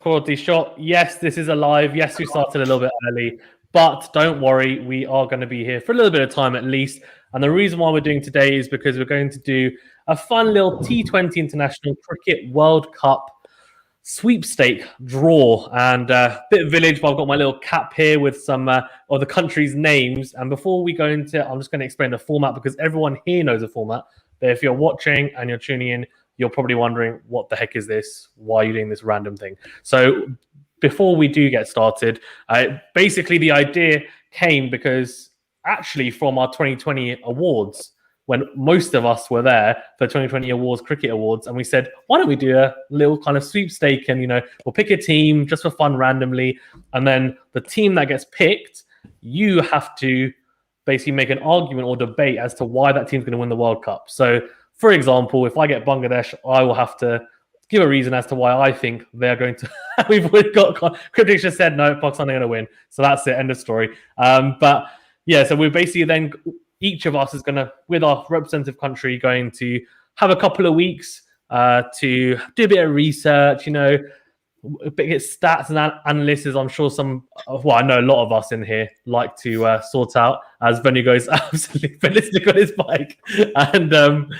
Quality shot. Yes, this is alive. Yes, we started a little bit early, but don't worry, we are going to be here for a little bit of time at least. And the reason why we're doing today is because we're going to do a fun little T20 International Cricket World Cup sweepstake draw and bit of village, but I've got my little cap here with some of the country's names. And before we go into, I'm just going to explain the format because everyone here knows the format. But if you're watching and you're tuning in, you're probably wondering, what the heck is this? Why are you doing this random thing? So before we do get started, basically the idea came because actually from our 2020 awards, when most of us were there for 2020 awards, cricket awards, and we said, why don't we do a little kind of sweepstake and, we'll pick a team just for fun randomly. And then the team that gets picked, you have to basically make an argument or debate as to why that team's going to win the World Cup. So, for example, if I get Bangladesh, I will have to give a reason as to why I think they're going to. We've got Cricket just said no, Pakistan are going to win, so that's it. End of story. But yeah, so we're basically then each of us is going to, with our representative country, going to have a couple of weeks to do a bit of research. A bit of stats and analysis. I'm sure I know a lot of us in here like to sort out as Venu goes absolutely ballistic on his bike, and.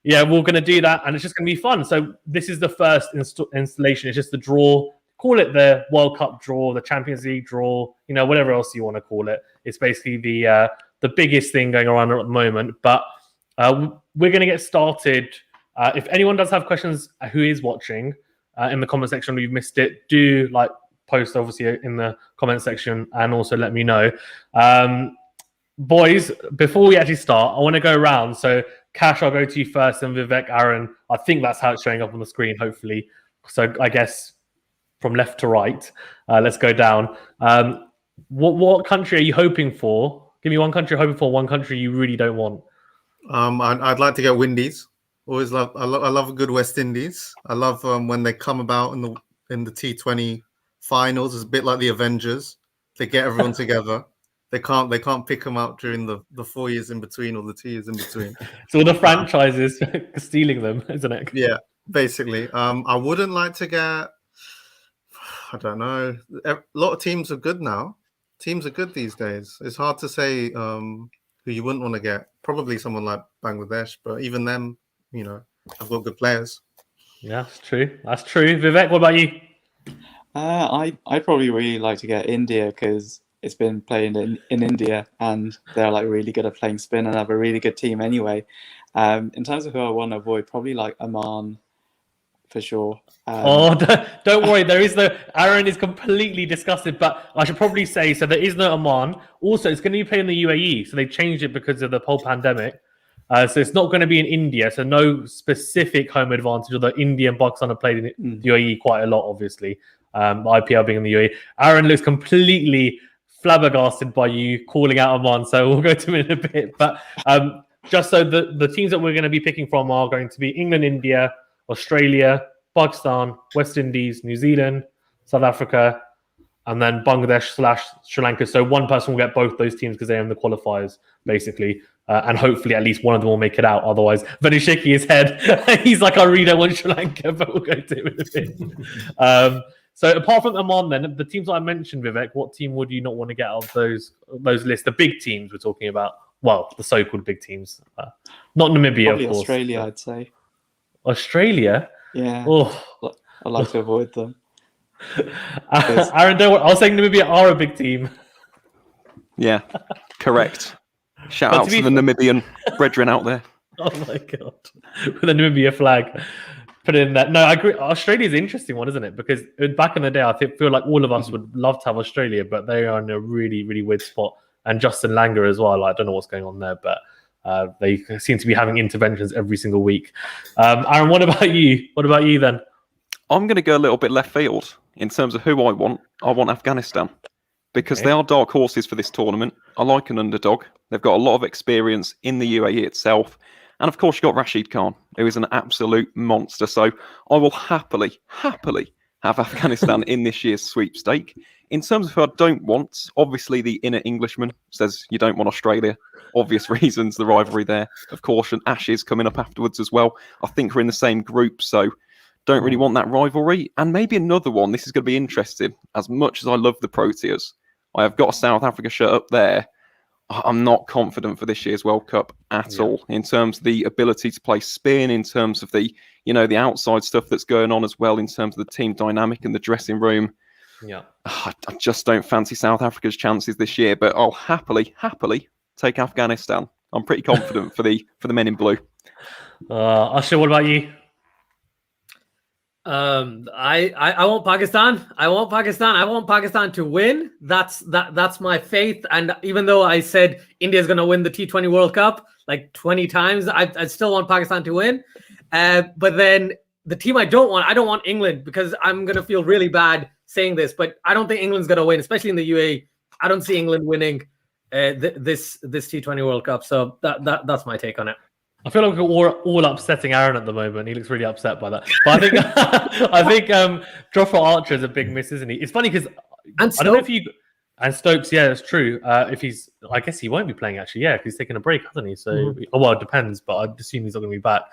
Yeah, we're going to do that, and it's just going to be fun. So this is the first installation. It's just the draw. Call it the World Cup draw, the Champions League draw, whatever else you want to call it. It's basically the biggest thing going around at the moment. But we're going to get started. If anyone does have questions who is watching in the comment section, we've missed it, do post obviously in the comment section and also let me know. Boys, before we actually start, I want to go around. So Cash, I'll go to you first, and Vivek, Aaron. I think that's how it's showing up on the screen, hopefully. So I guess from left to right, let's go down. What country are you hoping for? Give me one country you're hoping for, one country you really don't want. I'd like to get Windies. Always love. I love a good West Indies. I love when they come about in the T20 finals. It's a bit like the Avengers. They get everyone together. They can't pick them out during the 4 years in between or the 2 years in between. So the franchises stealing them, isn't it? Yeah, basically. I wouldn't like to get. I don't know. A lot of teams are good now. Teams are good these days. It's hard to say who you wouldn't want to get. Probably someone like Bangladesh, but even them, I've got good players. Yeah, that's true. That's true. Vivek, what about you? I'd probably really like to get India because it's been playing in India and they're really good at playing spin and have a really good team anyway. In terms of who I want to avoid, probably Oman for sure. Don't worry. There is no. Aaron is completely disgusted, but I should probably say so. There is no Oman. Also, it's going to be played in the UAE, so they changed it because of the whole pandemic. So it's not going to be in India. So no specific home advantage. Although India and Pakistan have played in the UAE quite a lot, obviously. IPL being in the UAE. Aaron looks completely flabbergasted by you calling out Oman, so we'll go to him in a bit. But just so the teams that we're going to be picking from are going to be England, India, Australia, Pakistan, West Indies, New Zealand, South Africa, and then Bangladesh/Sri Lanka. So one person will get both those teams because they own the qualifiers, basically. And hopefully at least one of them will make it out. Otherwise, Venu shaking his head. He's like, I really don't want Sri Lanka, but we'll go to him in a bit. So apart from Oman, then the teams that I mentioned, Vivek, what team would you not want to get out of those lists? The big teams we're talking about. Well, the so-called big teams, not Namibia, probably of course. Australia, I'd say. Australia. Yeah. Oh, I'd like to avoid them. Aaron, don't worry. I was saying Namibia are a big team. Yeah, correct. Shout out to the Namibian brethren out there. Oh my god, with the Namibia flag. Put it in that. No, I agree. Australia's an interesting one, isn't it? Because back in the day, I feel like all of us would love to have Australia, but they are in a really, really weird spot. And Justin Langer as well. I don't know what's going on there, but they seem to be having interventions every single week. Aaron, what about you? What about you then? I'm going to go a little bit left field in terms of who I want. I want Afghanistan because they are dark horses for this tournament. I like an underdog. They've got a lot of experience in the UAE itself. And of course, you've got Rashid Khan, who is an absolute monster. So I will happily have Afghanistan in this year's sweepstake. In terms of who I don't want, obviously the inner Englishman says you don't want Australia. Obvious reasons, the rivalry there. Of course, and Ashes coming up afterwards as well. I think we're in the same group, so Don't really want that rivalry. And maybe another one. This is going to be interesting. As much as I love the Proteas, I have got a South Africa shirt up there. I'm not confident for this year's World Cup at all in terms of the ability to play spin, in terms of the, the outside stuff that's going on as well, in terms of the team dynamic and the dressing room. Yeah, I just don't fancy South Africa's chances this year, but I'll happily take Afghanistan. I'm pretty confident for the men in blue. Usher, what about you? I want Pakistan. I want Pakistan to win. That's my faith. And even though I said India's going to win the T20 World Cup like 20 times, I still want Pakistan to win. But then the team I don't want England, because I'm going to feel really bad saying this, but I don't think England's going to win, especially in the UAE. I don't see England winning this T20 World Cup. So that's my take on it. I feel like we're all upsetting Aaron at the moment. He looks really upset by that. But I think Jofra Archer is a big miss, isn't he? It's funny because I don't know if you and Stokes. Yeah, that's true. I guess he won't be playing actually. Yeah, because he's taking a break, hasn't he? So well, it depends. But I assume he's not going to be back.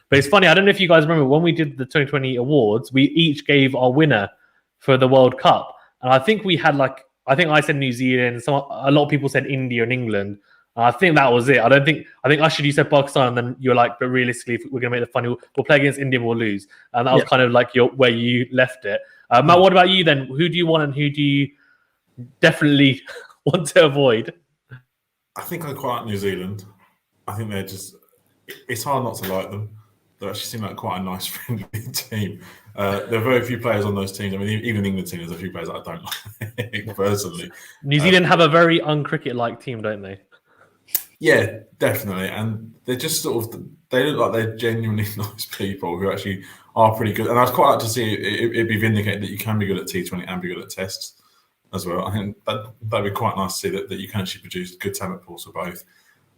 But it's funny. I don't know if you guys remember when we did the 2020 awards. We each gave our winner for the World Cup, and I think we had I think I said New Zealand. A lot of people said India and England. I think that was it. I think Usher, you said Pakistan, and then you're like, but realistically, if we're going to make the final, we'll play against India and we'll lose. And that was kind of like where you left it. Matt, what about you then? Who do you want and who do you definitely want to avoid? I think I quite like New Zealand. I think they're it's hard not to like them. They actually seem like quite a nice, friendly team. There are very few players on those teams. I mean, even the England team, there's a few players that I don't like personally. New Zealand have a very un-cricket-like team, don't they? Yeah, definitely. And they're just they look like they're genuinely nice people who actually are pretty good. And I'd quite like to see it be vindicated that you can be good at T20 and be good at tests as well. I think that'd be quite nice to see that you can actually produce good talent pools for both.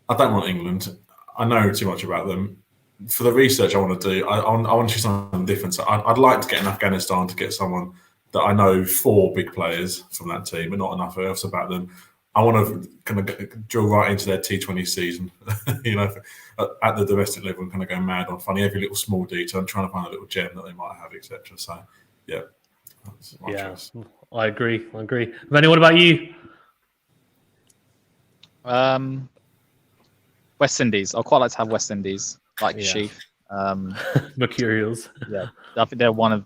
I don't want England. I know too much about them. For the research I want to do, I want to do something different. So I'd like to get in Afghanistan to get someone that I know 4 big players from that team, but not enough else about them. I want to kind of drill right into their T20 season, at the domestic level, and kind of go mad on finding every little small detail and trying to find a little gem that they might have, etc. So, yeah, that's my choice. I agree. Venu, what about you? West Indies. I'd quite like to have West Indies, Sheaf. Mercurials. Yeah, I think they're one of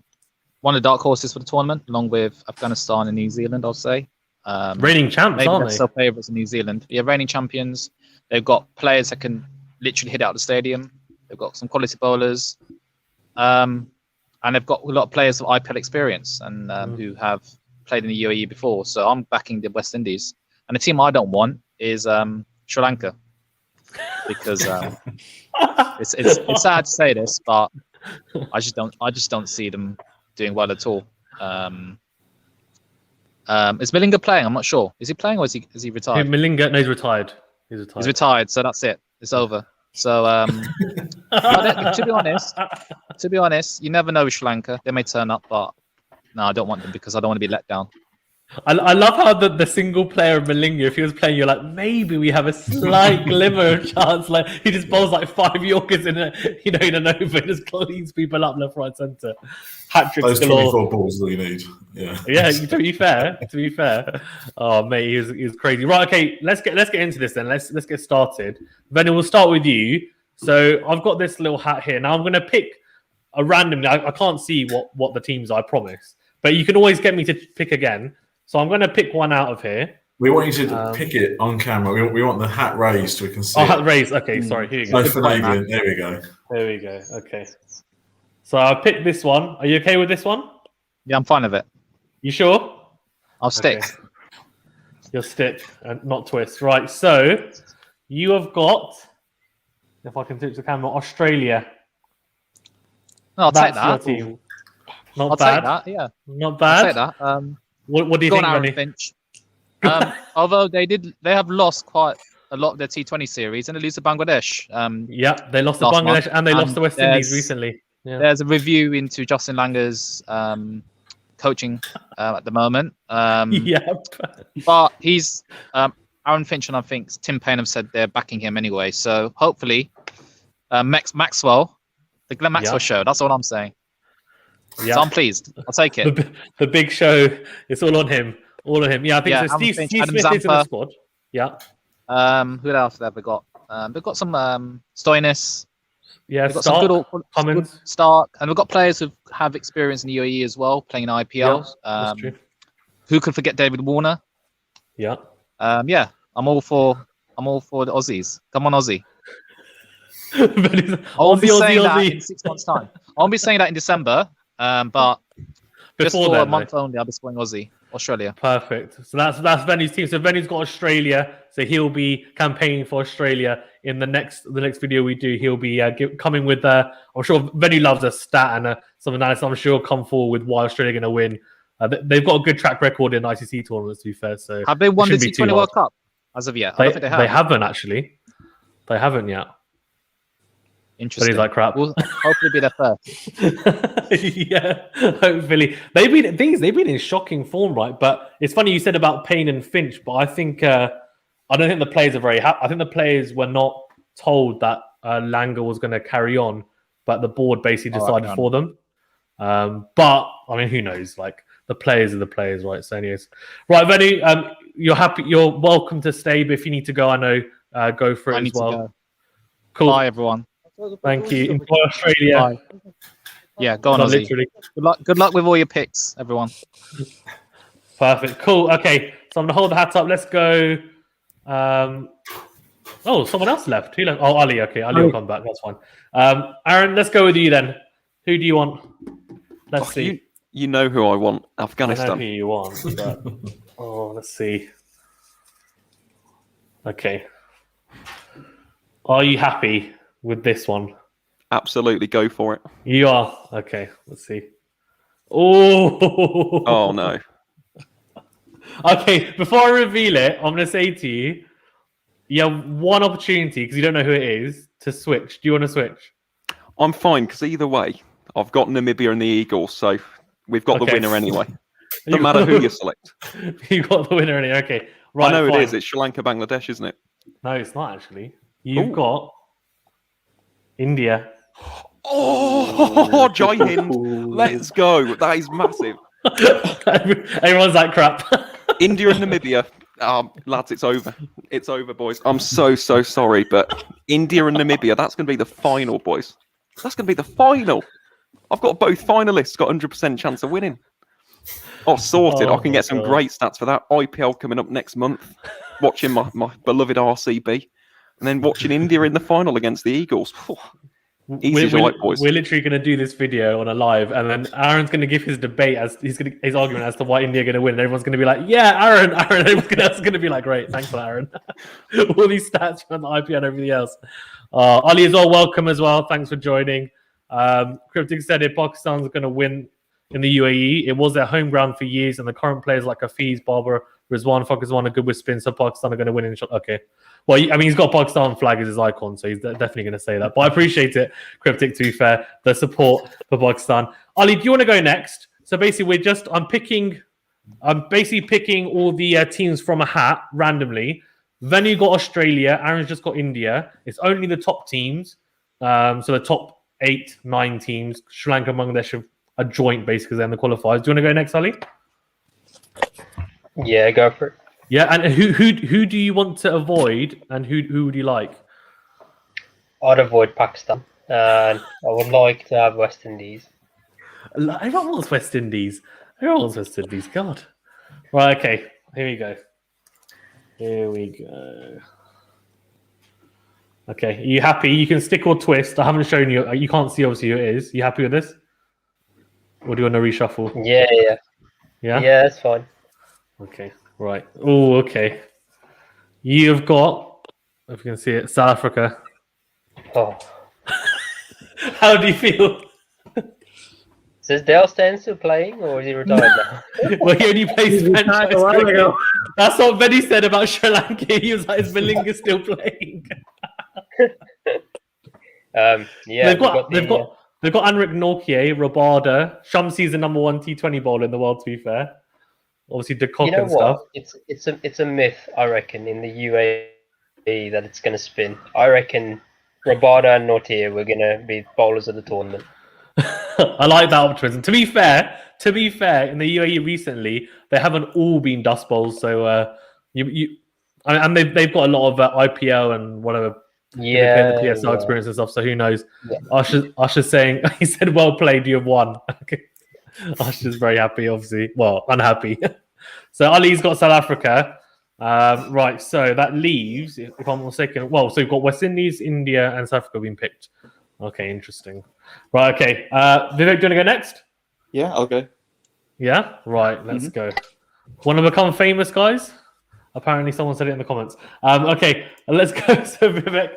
the dark horses for the tournament, along with Afghanistan and New Zealand, I'll say. Reigning champs, maybe aren't they? Still favourites in New Zealand. Yeah, reigning champions. They've got players that can literally hit out the stadium. They've got some quality bowlers, and they've got a lot of players of IPL experience and who have played in the UAE before. So I'm backing the West Indies. And the team I don't want is Sri Lanka, because it's sad to say this, but I just don't see them doing well at all. Is Malinga playing? I'm not sure. Is he playing or is he retired? Malinga, no, he's retired. He's retired, so that's it. It's over. So to be honest, you never know with Sri Lanka. They may turn up, but no, I don't want them because I don't want to be let down. I love how the single player of Malinga, if he was playing, you're like, maybe we have a slight glimmer of chance. Like he just bowls like 5 Yorkers in an over, and just cleans people up left, right, centre. Hat-tricks Those galore. 24 balls that you need. Yeah. Yeah. To be fair. Oh mate, he was crazy. Right. Okay. Let's get into this then. Let's get started. Venu, we'll start with you. So I've got this little hat here. Now I'm going to pick a random. I can't see what the teams are, I promise. But you can always get me to pick again. So I'm going to pick one out of here. We want you to pick it on camera. We want the hat raised so we can see. Oh, hat raised. Okay, sorry. Here you go. No finagling. There we go. There we go. Okay. So I picked this one. Are you okay with this one? Yeah, I'm fine with it. You sure? I'll stick. Okay. You'll stick and not twist. Right. So you have got, if I can touch the camera, Australia. No, I'll take that. Your team. Not I'll bad. take that. Yeah. Not bad. I'll take that. What do you think, Aaron Benny? Finch. Although they have lost quite a lot of their T20 series, and they lose to Bangladesh. Yeah, they lost to last Bangladesh month. and they lost to West Indies recently. Yeah. There's a review into Justin Langer's coaching at the moment. Yeah, but he's Aaron Finch, and I think Tim Payne have said they're backing him anyway. So hopefully, Maxwell, the Glenn Maxwell show. That's what I'm saying. Yeah. So I'm pleased. I'll take it. The big show. It's all on him. All on him. Yeah, I think so. Aaron Steve Finch, Smith Adam is in the Zampa. squad. Yeah. Who else have they got? They've got some Stoinis. Yeah. They've got Stark, some good Cummins. Stark, and we've got players who have experience in the UAE as well, playing in IPL. That's true. Who could forget David Warner? Yeah. Yeah, I'm all for the Aussies. Come on, Aussie. I won't be saying that in 6 months' time. I won't be saying that in December. But just Before for then, a month only, I'll be supporting Australia. Perfect. So that's Venu's team. So Venu's got Australia. So he'll be campaigning for Australia in the next video we do. He'll be coming with. I'm sure Venu loves a stat and some analysis. I'm sure he'll come forward with why Australia are going to win. They've got a good track record in ICC tournaments, to be fair. So have they won the shouldn't be T20 too World hard. Cup as of yet? I don't think they have. They haven't actually. They haven't yet. But Interesting. he's like crap. We'll hopefully be there first. Yeah, hopefully. They've been in shocking form, right? But it's funny you said about Payne and Finch, but I think I don't think the players are very happy. I think the players were not told that Langer was going to carry on, but the board basically decided for them. But I mean, who knows? Like the players are the players, right? So, anyways, right, Venu, you're happy. You're welcome to stay, but if you need to go, I know, go for it I as need well. to go. Cool. Bye, everyone. Thank you. Enjoy Australia. Bye. Yeah, go on, No, Aussie. literally. Good luck with all your picks, everyone. Perfect. Cool. Okay. So I'm gonna hold the hat up. Let's go. Oh, someone else left. Who left? Oh, Ali. Okay, Ali will come back. That's fine. Aaron, let's go with you then. Who do you want? Let's see. You know who I want. I know Afghanistan. who you want. But... let's see. Okay. Are you happy with this one? Absolutely, go for it. You are. Okay. Let's see. Oh. Oh no. Okay. Before I reveal it, I'm gonna say to you, you have one opportunity because you don't know who it is to switch. Do you want to switch? I'm fine because either way, I've got Namibia and the Eagles, so we've got the winner anyway. Doesn't matter who you select. You got the winner anyway. Okay. Right. I know fine. it is. It's Sri Lanka, Bangladesh, isn't it? No, it's not actually. You've got India. Oh, Jai Hind. Let's go. That is massive. Everyone's like crap. India and Namibia. Lads, it's over. It's over, boys. I'm so sorry, but India and Namibia, that's going to be the final, boys. That's going to be the final. I've got both finalists, got 100% chance of winning. Oh, sorted. I can get some great stats for that. IPL coming up next month. Watching my beloved RCB. And then watching India in the final against the Eagles. Easy right, boys. We're literally going to do this video on a live, and then Aaron's going to give his debate as his argument as to why India are going to win. And everyone's going to be like, "Yeah, Aaron." Everyone's going to be like, "Great, thanks for that, Aaron." All these stats from the IPL and everything else. Ali is all welcome as well. Thanks for joining. Cryptic said if Pakistan's going to win in the UAE, it was their home ground for years, and the current players like Hafiz, Barber, Rizwan, Pakistan are good with spin, so Pakistan are going to win in shot. Okay. Well, I mean, he's got Pakistan flag as his icon, so he's definitely going to say that. But I appreciate it, Cryptic, to be fair, the support for Pakistan. Ali, do you want to go next? So basically, I'm basically picking all the teams from a hat randomly. Venu got Australia. Aaron's just got India. It's only the top teams. So the top 8, 9 teams. Sri Lanka, Bangladesh are joint, basically, because they're in the qualifiers. Do you want to go next, Ali? Yeah, go for it. Yeah, and who do you want to avoid, and who would you like? I'd avoid Pakistan. I would like to have West Indies. Everyone wants West Indies. Everyone wants West Indies. God. Right. Okay. Here we go. Okay. Are you happy? You can stick or twist. I haven't shown you. You can't see obviously who it is. You happy with this? Or do you want to reshuffle? Yeah. Yeah. Yeah, that's fine. Okay. Right. Oh, okay. You've got, if you can see it, South Africa. Oh. How do you feel? So is Dale Steyn still playing, or is he retired now? Well, he only plays franchise cricket. That's what Benny said about Sri Lanka. He was like, is Malinga still playing? Yeah, they've got Anrik Nortje, Rabada. Shamsi's the number 1 T20 bowler in the world, to be fair. Obviously, De Kock and stuff. It's a myth, I reckon, in the UAE that it's going to spin. I reckon Rabada and Nortje were going to be bowlers of the tournament. I like that optimism. To be fair, in the UAE recently, they haven't all been dust bowls. So and they've got a lot of IPL and whatever. Yeah, the PSL experience and stuff. So who knows? Yeah. Usher's saying, he said, "Well played, you have won." Okay. Usher's very happy, obviously. Well, unhappy. So Ali's got South Africa. Right, so that leaves, if I'm not mistaken, well, so we've got West Indies, India, and South Africa being picked. Okay, interesting. Right, okay. Vivek, do you want to go next? Yeah, I'll go. Yeah? Right, let's go. Want to become famous, guys? Apparently someone said it in the comments. Okay, let's go. So Vivek,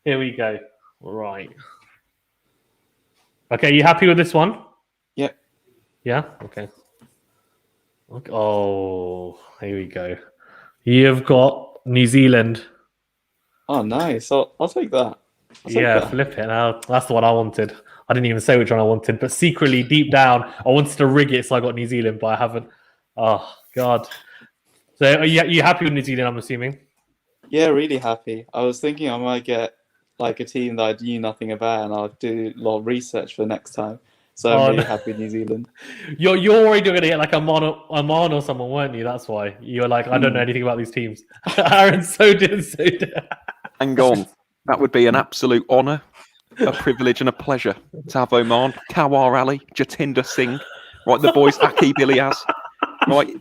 here we go. Right. Okay, you happy with this one? Yep. Yeah? Okay. Oh, here we go. You've got New Zealand. Oh, nice. I'll take that. Flip it now. That's the one I wanted. I didn't even say which one I wanted, but secretly, deep down, I wanted to rig it, so I got New Zealand, but I haven't. Oh, God. So are you happy with New Zealand, I'm assuming? Yeah, really happy. I was thinking I might get like a team that I knew nothing about, and I'll do a lot of research for next time. So I'm really happy with New Zealand. You're already going to get like a man or someone, weren't you? That's why. You were like, I don't know anything about these teams. Aaron, so did. Hang on. That would be an absolute honour, a privilege and a pleasure to have Oman, Kawar Ali, Jatinder Singh, right, the boys, Aki Bilias, right,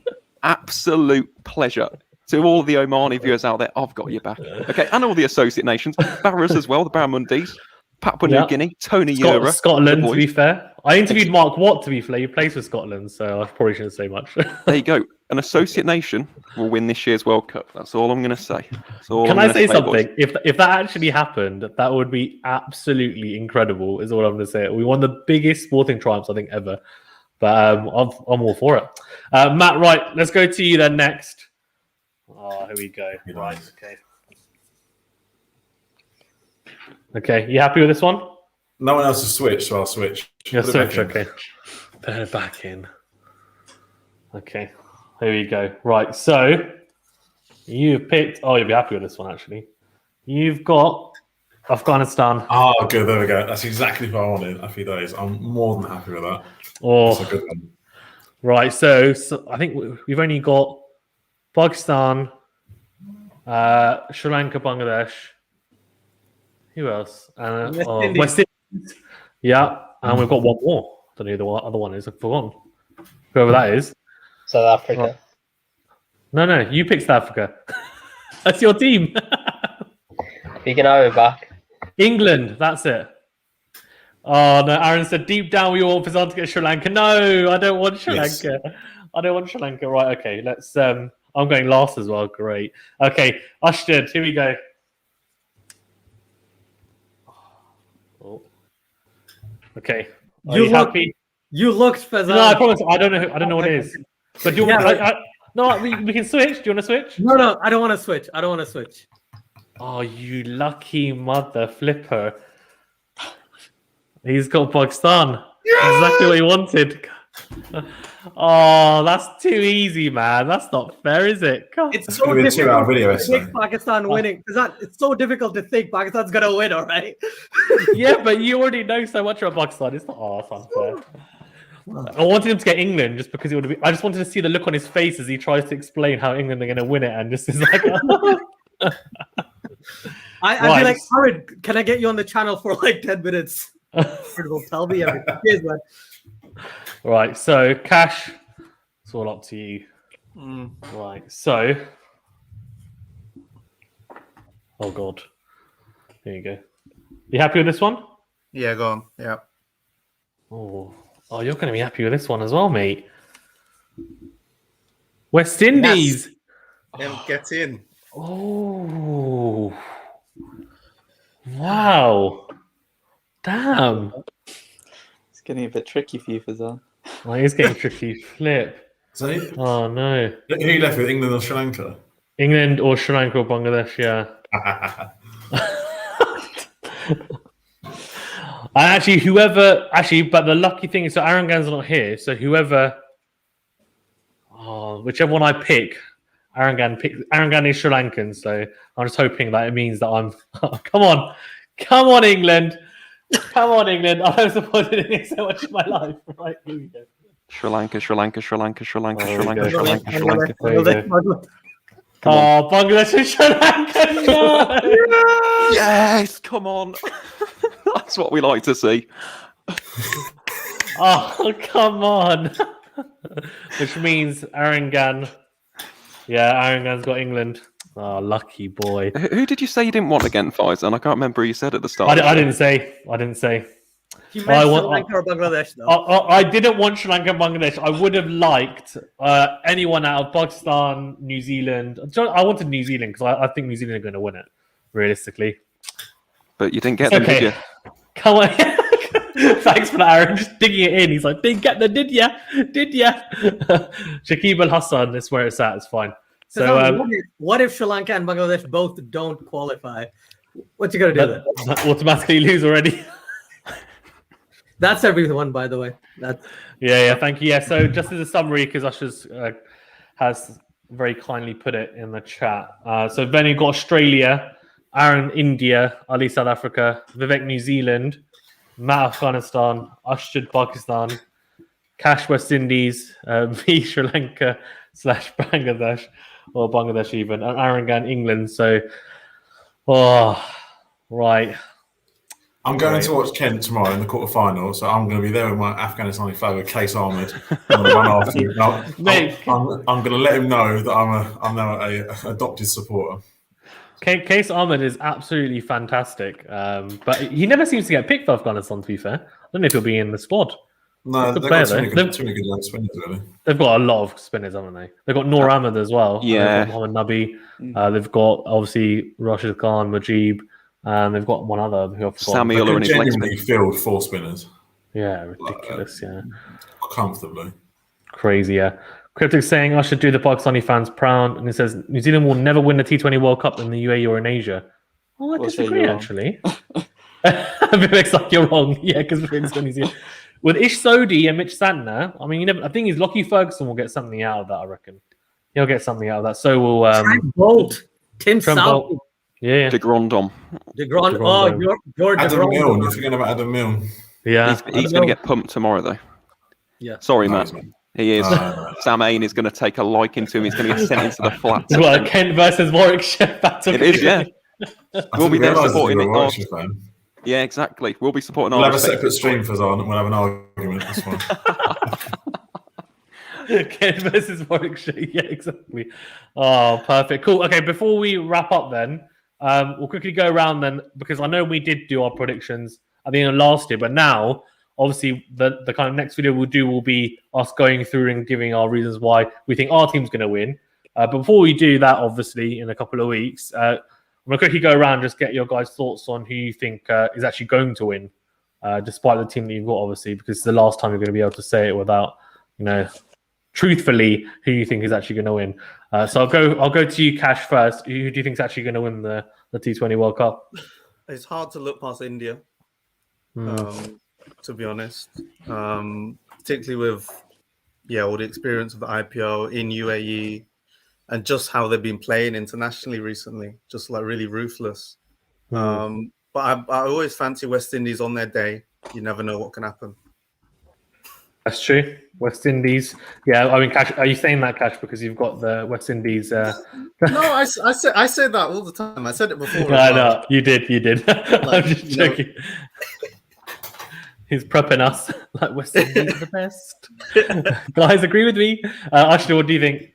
absolute pleasure. To all the Omani viewers out there, I've got your back. Okay, and all the associate nations, Barras as well, the Barramundis, Papua New Guinea, Tony Ura. Scotland, to be fair. I interviewed Mark Watt, to be fair. He plays for Scotland, so I probably shouldn't say much. There you go. An associate nation will win this year's World Cup. That's all I'm going to say. Can I say something? If that actually happened, that would be absolutely incredible, is all I'm going to say. We won the biggest sporting triumphs, I think, ever. But I'm all for it. Matt, right, let's go to you then next. Oh, here we go. Right, okay. Okay, you happy with this one? No one else has switched, so I'll switch. You'll switch, okay. Put it back in. Okay, here we go. Right, so you've picked. Oh, you'll be happy with this one, actually. You've got Afghanistan. Oh, good. There we go. That's exactly what I wanted. Happy days. I'm more than happy with that. Oh, that's a good one. Right, so I think we've only got Pakistan, Sri Lanka, Bangladesh. Who else? West Indies. Yeah, and we've got one more. I don't know who the other one is. I've forgotten. Whoever that is. South Africa. No, you picked South Africa. That's your team. You can have it back. England, that's it. Oh, no, Aaron said, deep down we want Fazan to get Sri Lanka. No, I don't want Sri Lanka. I don't want Sri Lanka. Right, okay, let's... I'm going last as well. Great. Okay, Ushtered, here we go. Oh. Okay. Are you happy? You looked Fazan. No, I promise. I don't know what it is. But do you want no, we can switch. Do you want to switch? No, I don't want to switch. Oh, you lucky mother flipper. He's got Pakistan. Exactly what he wanted. Oh, that's too easy, man. That's not fair, is it? God. It's so difficult to think Pakistan winning. It's so difficult to think Pakistan's going to win, all right? Yeah, but you already know so much about Pakistan. It's not, that's unfair. I wanted him to get England just because it would be. I just wanted to see the look on his face as he tries to explain how England are going to win it, and just is like. I'd be like, Harid, can I get you on the channel for like 10 minutes? Tell me everything. Cheers, man. Right, so Cash, it's all up to you. Right, so. Oh God. Here you go. You happy with this one? Yeah, go on. Yeah. Oh, you're going to be happy with this one as well, mate. West Indies. Yes. Get in. Oh. Wow. Damn. It's getting a bit tricky for you, Fazan. Oh, it's getting tricky. Flip. So, oh, no. Who you left with, England or Sri Lanka? England or Sri Lanka or Bangladesh, yeah. Actually, but the lucky thing is, so Aaron Gan's not here, so whichever one I pick, Aaron Gan is Sri Lankan, so I'm just hoping that it means that I'm, come on, England, Come on, England. I've supported England so much in my life. Right, here we go. Sri Lanka, Sri Lanka, Sri Lanka, Sri Lanka, Oh, Sri Lanka, okay. Sri Lanka, Sri Lanka. There you go. Bangladesh. Come on. Oh, Bangladesh and Sri Lanka. No! Yes, come on. That's what we like to see. Oh, come on. Which means Arangan. Yeah, Arangan's got England. Oh, lucky boy. Who did you say you didn't want again, Faisal? I can't remember who you said at the start. I didn't say. He I meant want- Sri Lanka or Bangladesh, though. I didn't want Sri Lanka and Bangladesh. I would have liked anyone out of Pakistan, New Zealand. I wanted New Zealand because I think New Zealand are going to win it, realistically. But you didn't get them, Okay. did you? Come on. Thanks for that, Aaron. Just digging it in. He's like, didn't get the did ya? Did ya? Shakib Al Hassan, that's where it's at. It's fine. So, what if Sri Lanka and Bangladesh both don't qualify? What you gonna do then? automatically lose already. That's everyone, by the way. That's Yeah, thank you. Yeah, so just as a summary, because Usher's has very kindly put it in the chat. So Venu got Australia, Aaron India, Ali South Africa, Vivek New Zealand, Matt Afghanistan, Ashad Pakistan, Cash West Indies, me Sri Lanka / Bangladesh, or Bangladesh even, and Arangan England. So, right. I'm going to watch Kent tomorrow in the quarterfinal, so I'm going to be there with my Afghanistani flag with Case Ahmed. I'm going to run after him. I'm going to let him know that I'm now a adopted supporter. Case Ahmed is absolutely fantastic, but he never seems to get picked for Afghanistan, to be fair. I don't know if he'll be in the squad. No, they've got too many good young spinners, really. They've got a lot of spinners, haven't they? They've got Noor Ahmed as well. Yeah. They've got Mohammad Nabi. They've got, obviously, Rashid Khan, Mujib. And they've got one other who I've forgotten. Samuel and his leg genuinely field 4 spinners. Yeah, ridiculous, yeah. Comfortably. Crazy, yeah. Cryptic's saying I should do the Pakistani fans proud, and it says New Zealand will never win the T20 World Cup in the UAE or in Asia. Oh, I disagree, actually. Vivek's like, you're wrong. Yeah, because Vivek's got New Zealand. With Ish Sodhi and Mitch Santner, I mean, I think he's Lockie Ferguson will get something out of that, I reckon. He'll get something out of that. So will Trent Bolt, Tim Trent Southey, Bolt. Yeah. De Grandom. DeGrand. Oh, you're Adam DeGrand. Milne, you're forgetting about Adam Milne. Yeah. He's going to get pumped tomorrow, though. Yeah. Sorry, Nice, Matt. man. He is. Sam Ain is going to take a liking to him. He's going to get sent into the flat. Well, Kent versus Warwickshire battle. It is, yeah. We'll be there supporting it. Warwickshire fan. Yeah, exactly. We'll be supporting We'll our have a respective- separate stream for Zahn and we'll have an argument. That's fine. Kent versus Warwickshire. Yeah, exactly. Oh, perfect. Cool. Okay, before we wrap up then, we'll quickly go around then, because I know we did do our predictions at the end of last year, but now, obviously, the kind of next video we'll do will be us going through and giving our reasons why we think our team's going to win. But before we do that, obviously, in a couple of weeks, I'm going to quickly go around and just get your guys' thoughts on who you think is actually going to win, despite the team that you've got, obviously, because it's the last time you're going to be able to say it without, truthfully, who you think is actually going to win. So I'll go to you, Cash, first. Who do you think is actually going to win the T20 World Cup? It's hard to look past India, to be honest. Particularly with all the experience of the IPL in UAE and just how they've been playing internationally recently, just like really ruthless. But I always fancy West Indies on their day. You never know what can happen. That's true. West Indies. Yeah, I mean, Cash, are you saying that, Cash, because you've got the West Indies? No, I say that all the time. I said it before. No, you did. I'm just joking. He's prepping us like West Indies are the best. Guys, agree with me. Ashley, what do you think?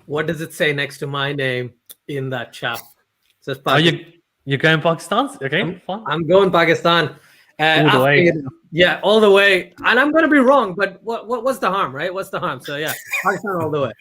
What does it say next to my name in that chat? It says Are you're going Pakistan? Okay, fine. I'm going Pakistan. All the way. Yeah, all the way. And I'm going to be wrong, but what's the harm, right? What's the harm? So, yeah, Pakistan all the way.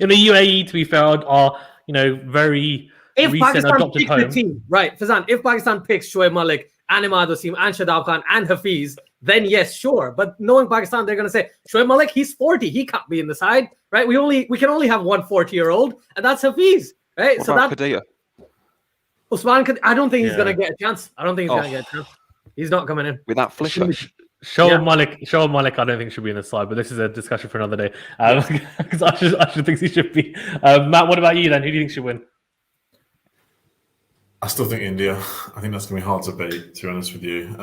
In the UAE, to be fair, are very if recent Pakistan adopted picks home. the team, right, Fazan, if Pakistan picks Shoaib Malik and Imad Wasim and Shadab Khan and Hafiz, then yes, sure. But knowing Pakistan, they're going to say, Shoaib Malik, he's 40. He can't be in the side, right? We can only have one 40-year-old, and that's Hafiz, right? What so about that Kadir? Usman, I don't think he's Yeah. going to get a chance. I don't think he's going to get a chance. He's not coming in. With that flicker. Shoaib Malik, I don't think should be in the side, but this is a discussion for another day. Because I should think he should be. Matt, what about you then? Who do you think should win? I still think India. I think that's going to be hard to beat, to be honest with you.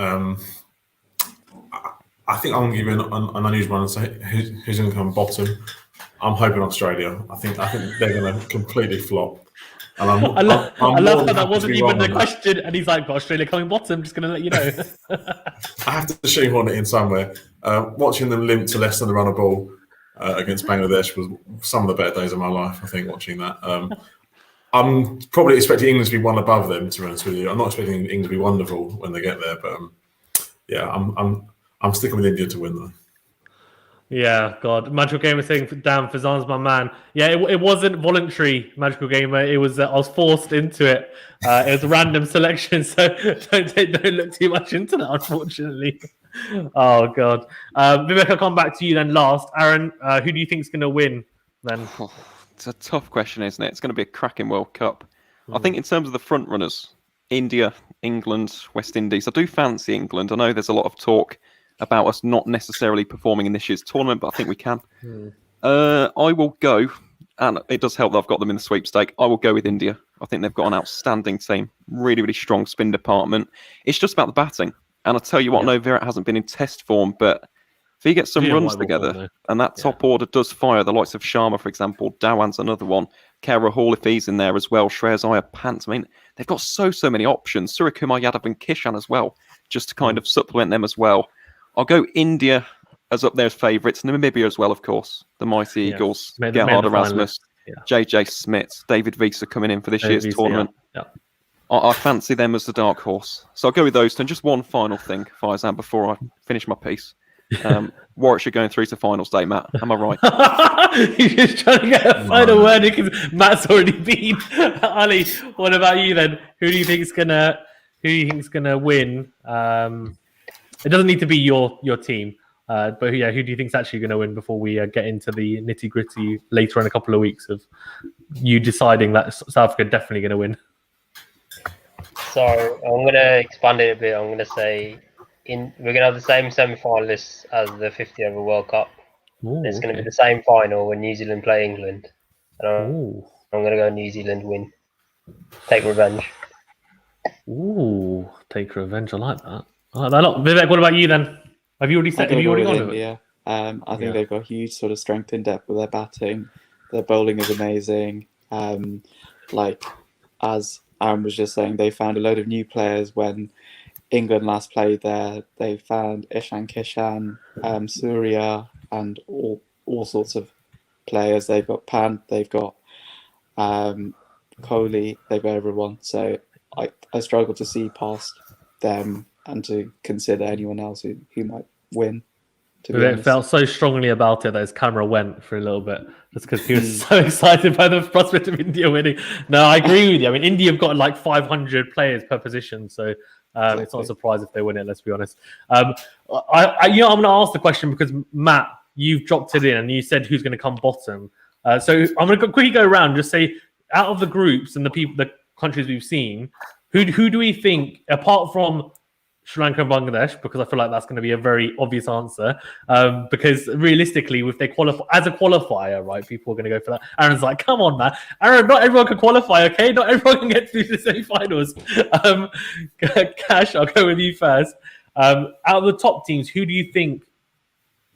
I think I'm going to give you an unusual one and say who's going to come bottom. I'm hoping Australia. I think they're going to completely flop. And I love how that wasn't even the question, and he's like, Australia coming bottom, just going to let you know. I have to shoehorn it in somewhere. Watching them limp to less than a run a ball against Bangladesh was some of the better days of my life, I think, watching that. I'm probably expecting England to be one above them, to be honest with you. I'm not expecting England to be wonderful when they get there, but yeah, I'm sticking with India to win, though. Yeah, God. Magical Gamer saying, damn, Fazan's my man. Yeah, it wasn't voluntary, Magical Gamer. It was, I was forced into it. It was a random selection, so don't look too much into that, unfortunately. Oh, God. Vivek, I'll come back to you then last. Aaron, who do you think is going to win then? It's a tough question, isn't it? It's going to be a cracking World Cup. I think in terms of the front runners, India, England, West Indies, I do fancy England. I know there's a lot of talk about us not necessarily performing in this year's tournament, but I think we can. I will go, and it does help that I've got them in the sweepstake. I will go with India. I think they've got an outstanding team, really, really strong spin department. It's just about the batting. And I'll tell you what, I know Virat hasn't been in test form, but if he gets some runs together and that top order does fire, the likes of Sharma, for example, Dhawan's another one, Kara Hall, if he's in there as well, Shreyas Iyer, Pant. I mean, they've got so many options. Suryakumar Yadav and Kishan as well, just to kind of supplement them as well. I'll go India as up there as favourites. Namibia as well, of course. The mighty Eagles. Gerhard Erasmus, JJ Smith, David Visa coming in for this year's tournament. I fancy them as the dark horse. So I'll go with those two. And just one final thing, Faizan, before I finish my piece. Warwickshire going through to finals day, Matt. Am I right? You're just trying to get a final word because Matt's already been. Ali, what about you then? Who do you think's gonna win? It doesn't need to be your team, but yeah, who do you think's actually going to win before we get into the nitty gritty later in a couple of weeks of you deciding that South Africa definitely going to win? So I'm going to expand it a bit. I'm going to say we're going to have the same semi-finalists as the 50 over World Cup. It's going to be the same final when New Zealand play England. And I'm going to go New Zealand win. Take revenge. Ooh, take revenge. I like that. Vivek, what about you then? Have you already said? Have you already gone to India? I think they've got huge sort of strength in depth with their batting. Their bowling is amazing. Like as Aaron was just saying, they found a load of new players when England last played there. They found Ishan Kishan, Surya, and all sorts of players. They've got Pant, they've got Kohli, they've got everyone. So I struggle to see past them and to consider anyone else who might win. Vivek felt so strongly about it that his camera went for a little bit just because he was so excited by the prospect of India winning. No, I agree with you. I mean, India have got like 500 players per position, so it's not a surprise if they win it, let's be honest. I'm going to ask the question because, Matt, you've dropped it in and you said who's going to come bottom. So I'm going to quickly go around and just say, out of the groups and the countries we've seen, who do we think, apart from Sri Lanka and Bangladesh, because I feel like that's going to be a very obvious answer. Because realistically, if they qualify as a qualifier, right, people are going to go for that. Aaron's like, come on, man. Aaron, not everyone can qualify, okay? Not everyone can get through the semi-finals. Cash, I'll go with you first. Out of the top teams, who do you think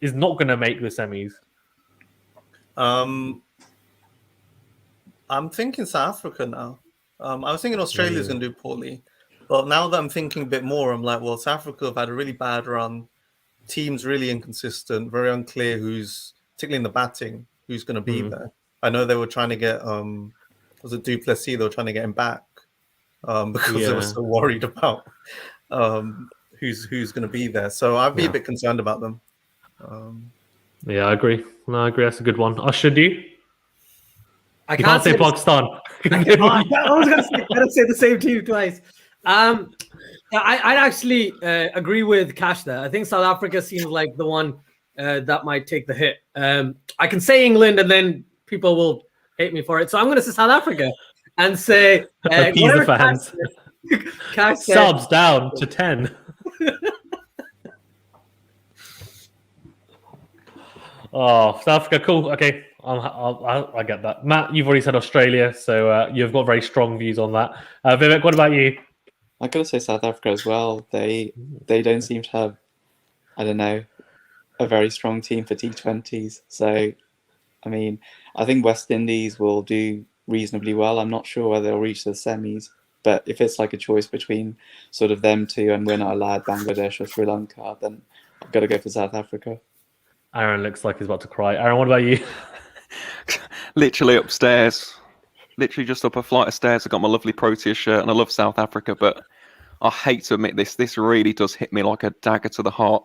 is not going to make the semis? I'm thinking South Africa now. I was thinking Australia's going to do poorly. But now that I'm thinking a bit more, I'm like, well, South Africa have had a really bad run. Team's really inconsistent, very unclear who's, particularly in the batting, who's going to be there. I know they were trying to get, was it Du Plessis? They were trying to get him back because they were so worried about who's going to be there. So I'd be a bit concerned about them. Yeah, I agree. No, I agree. That's a good one. Usher, do you? I can't say Pakistan. I was going to say the same team twice. I'd actually agree with Cash there. I think South Africa seems like the one that might take the hit. I can say England and then people will hate me for it. So I'm going to say South Africa and say the fans. Cash subs down to 10. Oh, South Africa, cool. Okay, I get that. Matt, you've already said Australia, so you've got very strong views on that. Vivek, what about you? I'm gonna say South Africa as well. They don't seem to have, I don't know, a very strong team for T20s. So, I mean, I think West Indies will do reasonably well. I'm not sure whether they'll reach the semis, but if it's like a choice between sort of them two and we're not allowed Bangladesh or Sri Lanka, then I've got to go for South Africa. Aaron looks like he's about to cry. Aaron, what about you? Literally upstairs. Literally just up a flight of stairs. I got my lovely Proteas shirt, and I love South Africa, but I hate to admit this. This really does hit me like a dagger to the heart.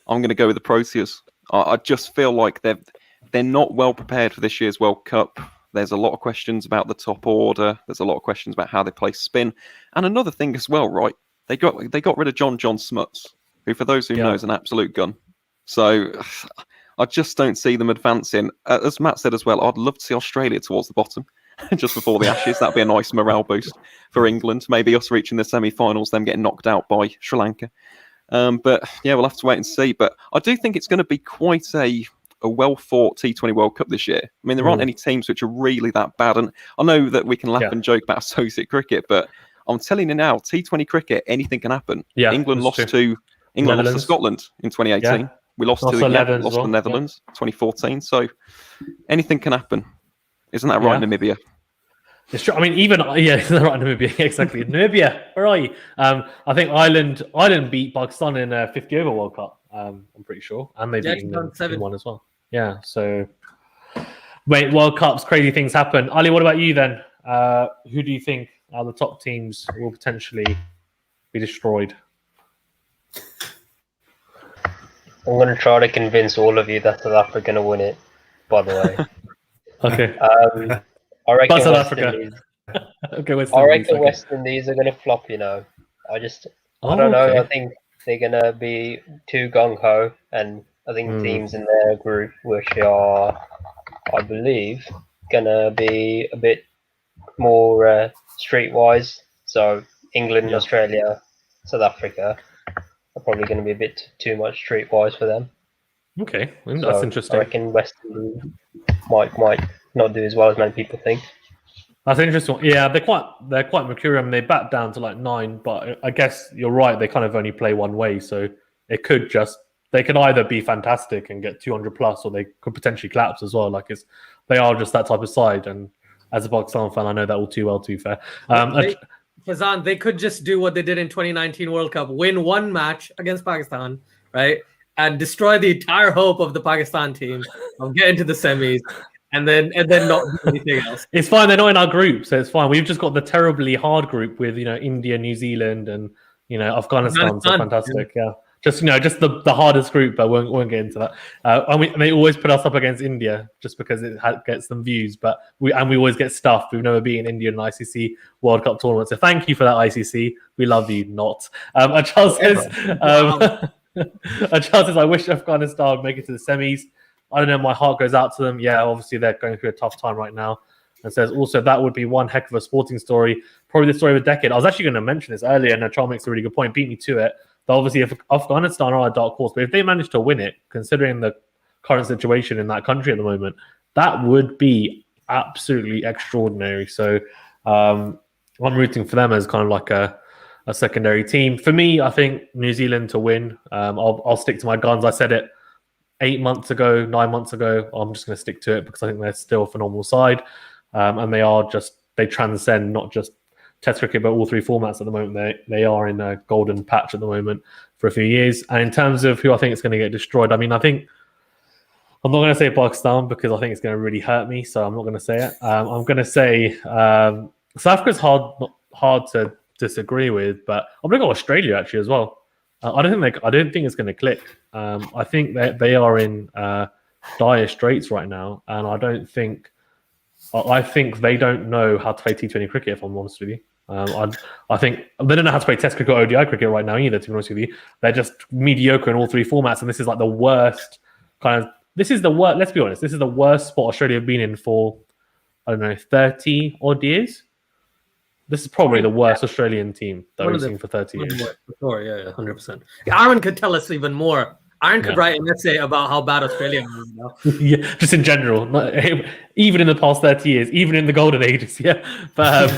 I'm going to go with the Proteas. I just feel like they're not well prepared for this year's World Cup. There's a lot of questions about the top order. There's a lot of questions about how they play spin. And another thing as well, right? They got rid of John Smuts, who, for those who know, is an absolute gun. So I just don't see them advancing. As Matt said as well, I'd love to see Australia towards the bottom. Just before the Ashes. That'd be a nice morale boost for England. Maybe us reaching the semi-finals, them getting knocked out by Sri Lanka. But yeah, we'll have to wait and see. But I do think it's going to be quite a well-fought T20 World Cup this year. I mean, there aren't any teams which are really that bad. And I know that we can laugh and joke about associate cricket, but I'm telling you now, T20 cricket, anything can happen. Yeah, England lost to Scotland in 2018. Yeah. We lost to the Netherlands 2014. So anything can happen. Isn't that right, Namibia? It's true. I mean, even right, Namibia, exactly. Namibia, where are you? I think Ireland beat Pakistan in a 50 over World Cup. I'm pretty sure, and they beat England in one as well. Yeah. So, wait, World Cups, crazy things happen. Ali, what about you then? Who do you think are the top teams will potentially be destroyed? I'm going to try to convince all of you that South Africa are going to win it. By the way. Okay. I reckon South Africa. West Indies are going to flop. You know, I don't know. I think they're going to be too gung ho, and I think teams in their group, which are, I believe, going to be a bit more streetwise. So England, Australia, South Africa are probably going to be a bit too much streetwise for them. Okay, that's interesting. I reckon West Indies might not do as well as many people think. That's interesting. Yeah, they're quite mercurial. I mean, they bat down to like 9, but I guess you're right. They kind of only play one way, so they could either be fantastic and get 200 plus, or they could potentially collapse as well. Like they are just that type of side. And as a Pakistan fan, I know that all too well. To be fair, Fazan, they could just do what they did in 2019 World Cup: win one match against Pakistan, right? And destroy the entire hope of the Pakistan team of getting to the semis, and then not do anything else. It's fine. They're not in our group, so it's fine. We've just got the terribly hard group with India, New Zealand, and Afghanistan. So fantastic. Yeah, just the hardest group, but won't get into that. And they always put us up against India just because it gets them views. But we always get stuffed. We've never beaten India in an ICC World Cup tournament. So thank you for that, ICC. We love you. Not. Charles says. Charles says, I wish Afghanistan would make it to the semis. I don't know, my heart goes out to them. Yeah, obviously they're going through a tough time right now. And says also that would be one heck of a sporting story, probably the story of a decade. I was actually going to mention this earlier, and Charles makes a really good point, beat me to it. That obviously if Afghanistan are a dark horse, but if they manage to win it, considering the current situation in that country at the moment, that would be absolutely extraordinary. So I'm rooting for them as kind of like a secondary team. For me, I think New Zealand to win. I'll stick to my guns. I said it 9 months ago. I'm just going to stick to it because I think they're still a phenomenal side. And they transcend not just Test cricket, but all three formats at the moment. They are in a golden patch at the moment for a few years. And in terms of who I think is going to get destroyed, I mean, I think I'm not going to say Pakistan because I think it's going to really hurt me. So I'm not going to say it. I'm going to say South Africa's hard to disagree with, but I'm going to go Australia actually as well. I don't think it's going to click. I think that they are in dire straits right now, and I think they don't know how to play T20 cricket. If I'm honest with you, I think they don't know how to play Test cricket or ODI cricket right now either. To be honest with you, they're just mediocre in all three formats, and this is like the worst kind of. This is the worst. Let's be honest. This is the worst spot Australia have been in for 30 odd years. This is probably the worst Australian team that we've seen for 30 years. Sure, yeah, 100%. Aaron could tell us even more Aaron could write an essay about how bad Australia is now. Yeah, just in general, even in the past 30 years, even in the golden ages. Yeah, but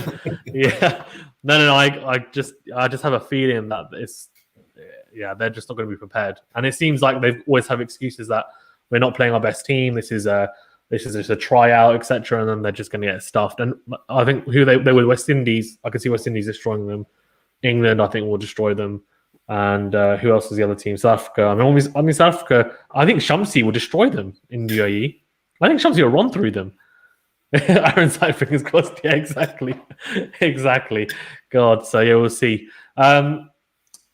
yeah, no. I just have a feeling that they're just not going to be prepared, and it seems like they always have excuses that we're not playing our best team. This is just a tryout, etc. And then they're just going to get stuffed. And I think who they were West Indies. I can see West Indies destroying them. England, I think, will destroy them. And who else is the other team? South Africa. I mean, South Africa. I think Shamsi will destroy them in the UAE. I think Shamsi will run through them. Aaron's like, fingers crossed. Yeah, exactly. God. So yeah, we'll see.